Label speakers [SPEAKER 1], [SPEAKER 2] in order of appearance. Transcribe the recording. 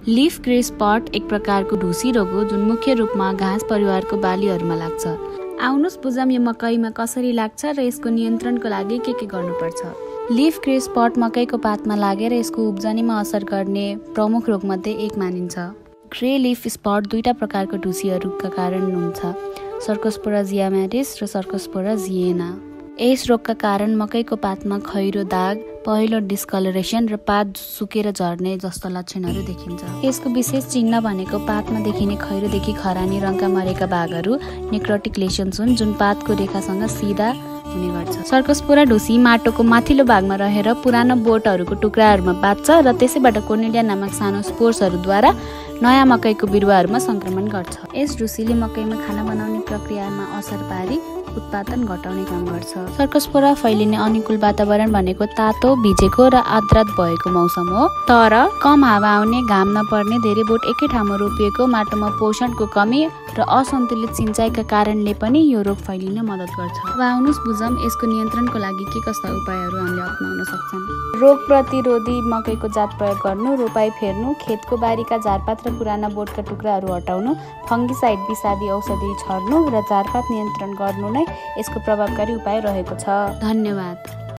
[SPEAKER 1] Leaf grey spot एक प्रकारको ढुसी रोग हो जुन मुख्य रूपमा घाँस परिवारको बालीहरूमा लाग्छ। आउनुहोस् बुझौँ यो मकैमा कसरी लाग्छ र यसको नियन्त्रणको लागि के गर्नुपर्छ। लिफ ग्रे स्पट मकैको पातमा लागेर यसको उब्जनीमा असर गर्ने प्रमुख रोगमध्ये एक मानिन्छ। ग्रे लिफ स्पट दुईटा प्रकारको ढुसीहरूका कारण हुन्छ, सर्कोस्पोरा जियामेटिस र सर्कोस्पोरा जिएना। यस रोगका कारण मकैको पातमा खैरो दाग, पहिलो डिस्कलरेसन र पात सुकेर झर्ने जस्ता लक्षणहरू देखिन्छ। यसको विशेष चिन्ह भनेको पातमा देखिने खैरोदेखि खरानी रङका मरेका भागहरू नेक्रोटिक लेसन्स हुन् जुन पातको रेखासँग सिधा हुने गर्छ। सर्कोस्पोरा ढुसी माटोको माथिल्लो भागमा रहेर पुरानो बोटहरूको टुक्राहरूमा बाँच्छ र त्यसैबाट कोर्नेलिया नामक सानो स्पोर्सहरूद्वारा नयाँ मकैको बिरुवाहरूमा सङ्क्रमण गर्छ। यस ढुसीले मकैमा खाना बनाउने प्रक्रियामा असर पारी उत्पादन घटाउने काम गर्छ। सर्कोस्पोरा फैलिने अनुकूल वातावरण भनेको तातो, भिजेको र आर्द्र भएको मौसम हो। तर कम हावा आउने, घाम नपर्ने, धेरै बोट एकै ठाउँमा रोपिएको, माटोमा पोषणको कमी र असन्तुलित सिँचाइका कारणले पनि यो रोग फैलिन मद्दत गर्छ। अब आउनुहोस् बुझौँ यसको नियन्त्रणको लागि के कस्ता उपायहरू हामीले अपनाउन सक्छौँ। रोग प्रतिरोधी मकैको जात प्रयोग गर्नु, रोपाई फेर्नु, खेतको बारीका झारपात र पुराना बोटका टुक्राहरू हटाउनु, फङ्गिसाइड विषादी औषधि छर्नु र झारपात नियन्त्रण गर्नु नै यसको प्रभावकारी उपाय रहेको छ। धन्यवाद।